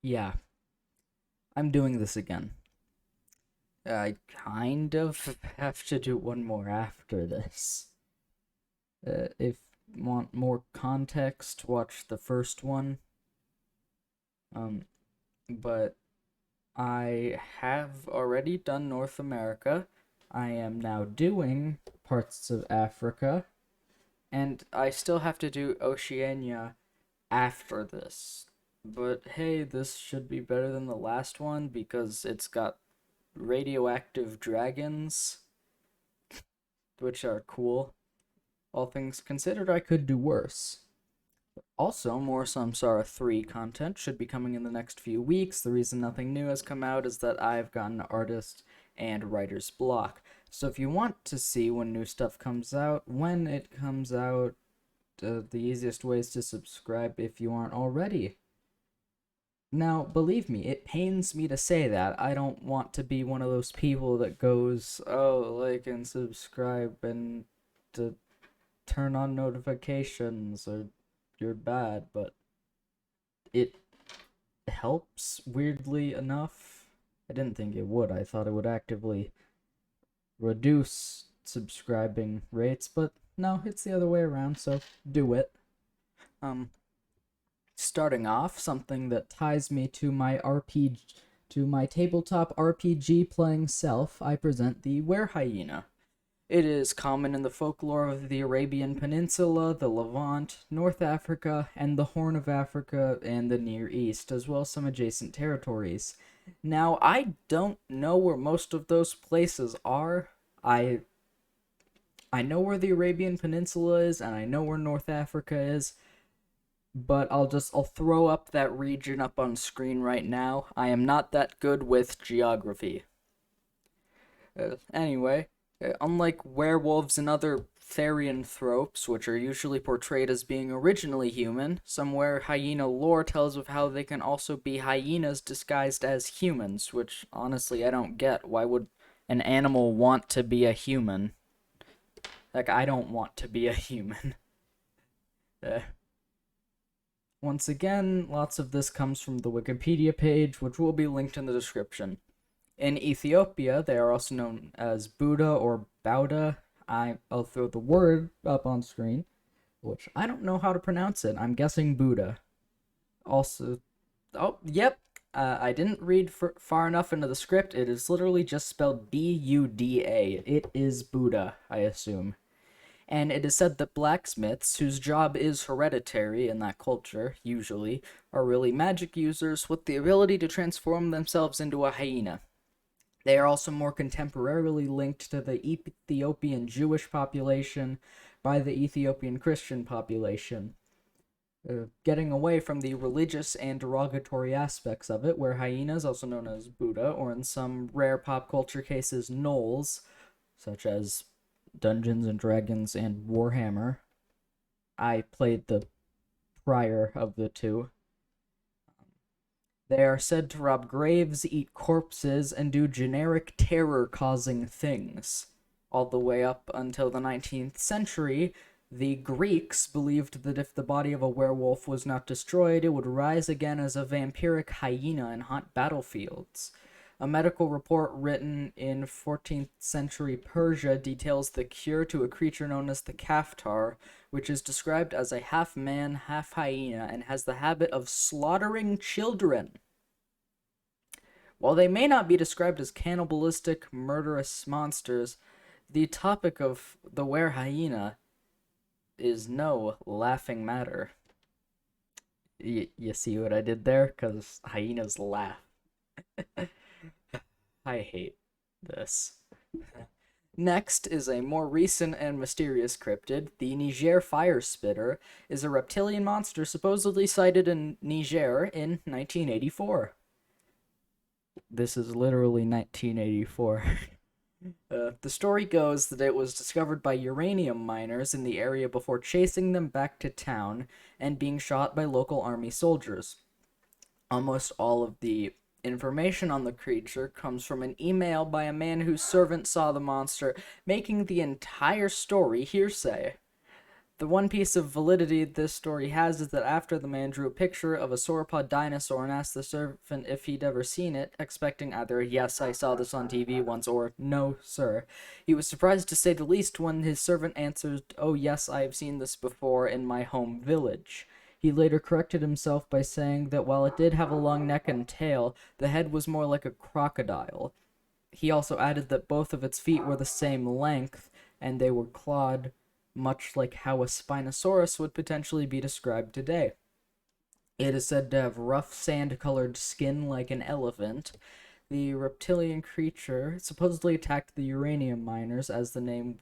Yeah, I'm doing this again. I kind of have to do one more after this. If you want more context, watch the first one. Um, but I have already done North America. I am now doing parts of Africa, and I still have to do Oceania after this. But hey, this should be better than the last one because it's got radioactive dragons, which are cool. All things considered, I could do worse. Also, more Samsara 3 content should be coming in the next few weeks. The reason nothing new has come out is that I've gotten artist and writer's block. So if you want to see when new stuff comes out, when it comes out, the easiest way is to subscribe if you aren't already. Now, believe me, it pains me to say that. I don't want to be one of those people that goes, oh, like and subscribe and to turn on notifications or you're bad, but it helps weirdly enough. I didn't think it would. I thought it would actively reduce subscribing rates, but no, it's the other way around, so do it. Um Starting off, something that ties me to my tabletop RPG playing self, I present the Hyena. It is common in the folklore of the Arabian Peninsula, the Levant, North Africa, and the Horn of Africa and the Near East, as well as some adjacent territories. Now, I don't know where most of those places are. I know where the Arabian Peninsula is, and I know where North Africa is, but I'll throw up that region up on screen right now. I am not that good with geography. Anyway, unlike werewolves and other therianthropes, which are usually portrayed as being originally human, some hyena lore tells of how they can also be hyenas disguised as humans, which honestly I don't get. Why would an animal want to be a human? Like, I don't want to be a human. uh, Once again, lots of this comes from the Wikipedia page, which will be linked in the description. In Ethiopia, they are also known as Buddha or Bauda. I'll throw the word up on screen, which I don't know how to pronounce it. I'm guessing Buddha. Also, oh, yep. I didn't read far enough into the script. It is literally just spelled Buda. It is Buddha, I assume. And it is said that blacksmiths, whose job is hereditary in that culture, usually, are really magic users with the ability to transform themselves into a hyena. They are also more contemporarily linked to the Ethiopian Jewish population by the Ethiopian Christian population. Getting away from the religious and derogatory aspects of it, where hyenas, also known as Buddha, or in some rare pop culture cases, gnolls, such as Dungeons and Dragons and Warhammer. I played the prior of the two. They are said to rob graves, eat corpses, and do generic terror-causing things. All the way up until the 19th century, the Greeks believed that if the body of a werewolf was not destroyed, it would rise again as a vampiric hyena and haunt battlefields. A medical report written in 14th century Persia details the cure to a creature known as the kaftar, which is described as a half-man, half-hyena, and has the habit of slaughtering children. While they may not be described as cannibalistic, murderous monsters, the topic of the hyena is no laughing matter. You see what I did there? Because hyenas laugh. I hate this. Next is a more recent and mysterious cryptid. The Niger fire spitter is a reptilian monster supposedly sighted in Niger in 1984. This is literally 1984. The story goes that it was discovered by uranium miners in the area before chasing them back to town and being shot by local army soldiers. Almost all of the information on the creature comes from an email by a man whose servant saw the monster, making the entire story hearsay. The one piece of validity this story has is that after the man drew a picture of a sauropod dinosaur and asked the servant if he'd ever seen it, expecting either "yes, I saw this on TV once" or "no, sir," he was surprised to say the least when his servant answered, "Oh yes, I have seen this before in my home village." He later corrected himself by saying that while it did have a long neck and tail, the head was more like a crocodile. He also added that both of its feet were the same length, and they were clawed, much like how a Spinosaurus would potentially be described today. It is said to have rough sand-colored skin like an elephant. The reptilian creature supposedly attacked the uranium miners as the name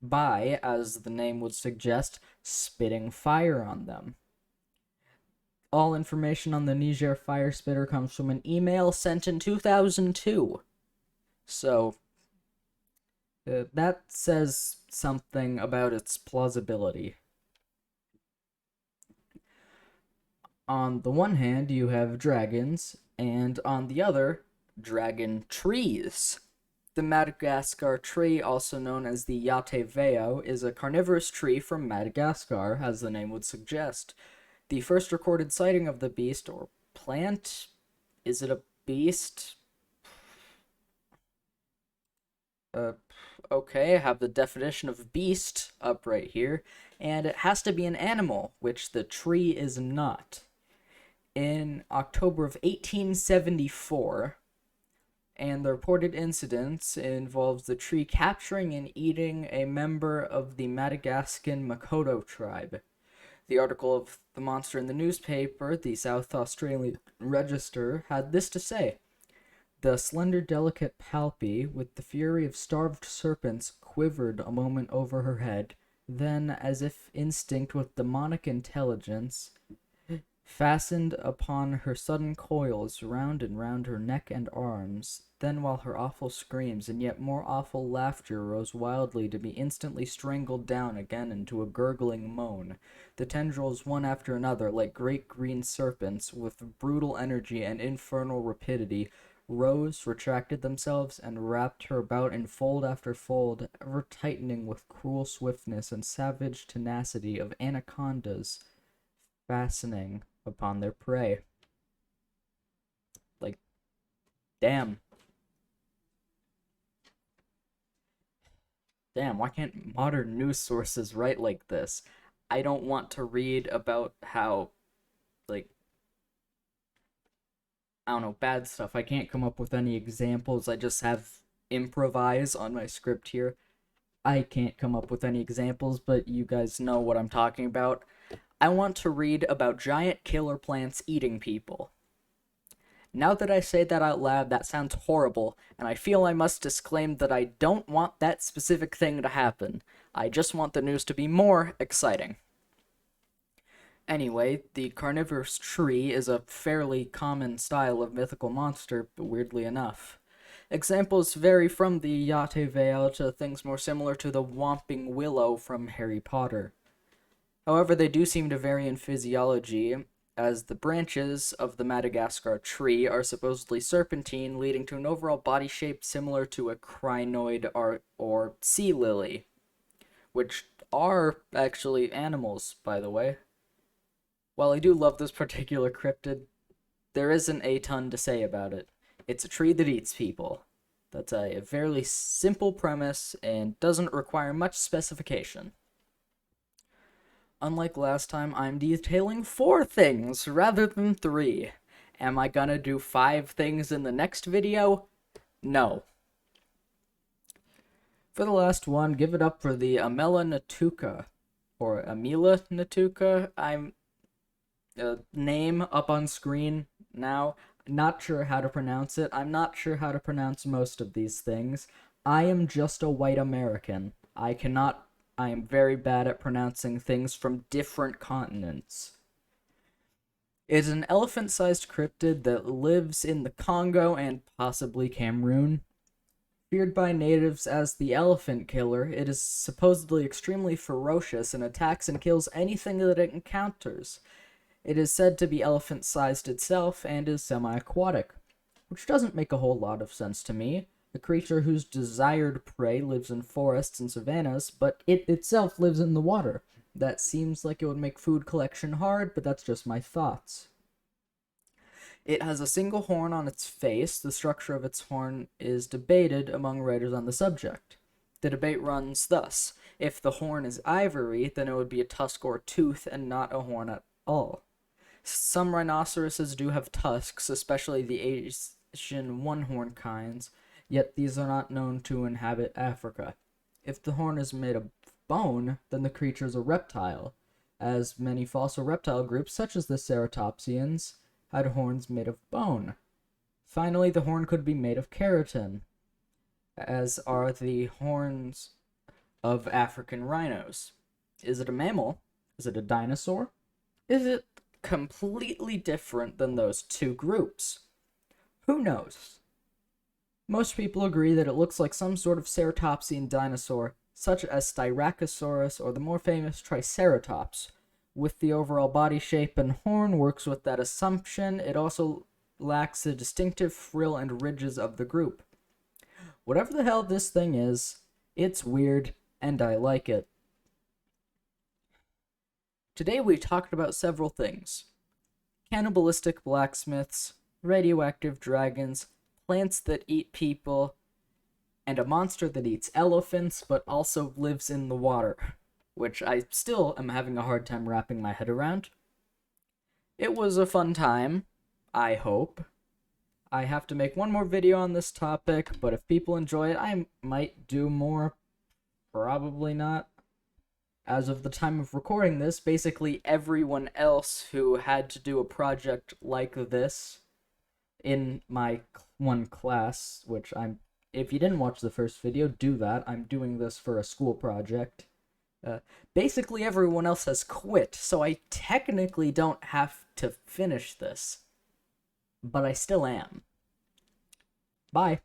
would suggest, spitting fire on them. All information on the Niger fire spitter comes from an email sent in 2002. So, that says something about its plausibility. On the one hand, you have dragons, and on the other, dragon trees. The Madagascar tree, also known as the Yateveo, is a carnivorous tree from Madagascar, as the name would suggest. The first recorded sighting of the beast, or plant, is it a beast? Okay, I have the definition of beast up right here, and it has to be an animal, which the tree is not. In October of 1874, and the reported incident involves the tree capturing and eating a member of the Madagascan Makoto tribe. The article of the monster in the newspaper, the South Australian Register, had this to say: "The slender, delicate palpi, with the fury of starved serpents, quivered a moment over her head, then, as if instinct with demonic intelligence, fastened upon her sudden coils round and round her neck and arms. Then, while her awful screams and yet more awful laughter rose wildly to be instantly strangled down again into a gurgling moan, the tendrils, one after another, like great green serpents, with brutal energy and infernal rapidity, rose, retracted themselves, and wrapped her about in fold after fold, ever tightening with cruel swiftness and savage tenacity of anacondas fastening upon their prey." Like, damn. Damn, why can't modern news sources write like this? I don't want to read about how, like, I don't know, bad stuff. I can't come up with any examples. I just have improvise on my script here. I can't come up with any examples, but you guys know what I'm talking about. I want to read about giant killer plants eating people. Now that I say that out loud, that sounds horrible, and I feel I must disclaim that I don't want that specific thing to happen. I just want the news to be more exciting. Anyway, the carnivorous tree is a fairly common style of mythical monster, weirdly enough. Examples vary from the Yate Veil to things more similar to the Whomping Willow from Harry Potter. However, they do seem to vary in physiology, as the branches of the Madagascar tree are supposedly serpentine, leading to an overall body shape similar to a crinoid or sea lily, which are actually animals, by the way. While I do love this particular cryptid, there isn't a ton to say about it. It's a tree that eats people. That's a fairly simple premise and doesn't require much specification. Unlike last time, I'm detailing 4 things rather than 3. Am I gonna do 5 things in the next video? No. For the last one, give it up for the Amela natuka, or Amela natuka. I'm name up on screen now. Not sure how to pronounce it. I'm not sure how to pronounce most of these things. I am just a white American. I am very bad at pronouncing things from different continents. It's an elephant-sized cryptid that lives in the Congo and possibly Cameroon. Feared by natives as the elephant killer, it is supposedly extremely ferocious and attacks and kills anything that it encounters. It is said to be elephant-sized itself and is semi-aquatic, which doesn't make a whole lot of sense to me. A creature whose desired prey lives in forests and savannas, but it itself lives in the water. That seems like it would make food collection hard, but that's just my thoughts. It has a single horn on its face. The structure of its horn is debated among writers on the subject. The debate runs thus: if the horn is ivory, then it would be a tusk or tooth and not a horn at all. Some rhinoceroses do have tusks, especially the Asian one-horn kinds, yet these are not known to inhabit Africa. If the horn is made of bone, then the creature is a reptile, as many fossil reptile groups, such as the ceratopsians, had horns made of bone. Finally, the horn could be made of keratin, as are the horns of African rhinos. Is it a mammal? Is it a dinosaur? Is it completely different than those two groups? Who knows? Most people agree that it looks like some sort of ceratopsian dinosaur, such as Styracosaurus or the more famous Triceratops. With the overall body shape and horn works with that assumption, it also lacks the distinctive frill and ridges of the group. Whatever the hell this thing is, it's weird, and I like it. Today we talked about several things: cannibalistic blacksmiths, radioactive dragons, plants that eat people, and a monster that eats elephants but also lives in the water, which I still am having a hard time wrapping my head around. It was a fun time, I hope. I have to make one more video on this topic, but if people enjoy it, I might do more. Probably not. As of the time of recording this, basically everyone else who had to do a project like this in my one class, which if you didn't watch the first video, do that. I'm doing this for a school project. Basically everyone else has quit, so I technically don't have to finish this. But I still am. Bye.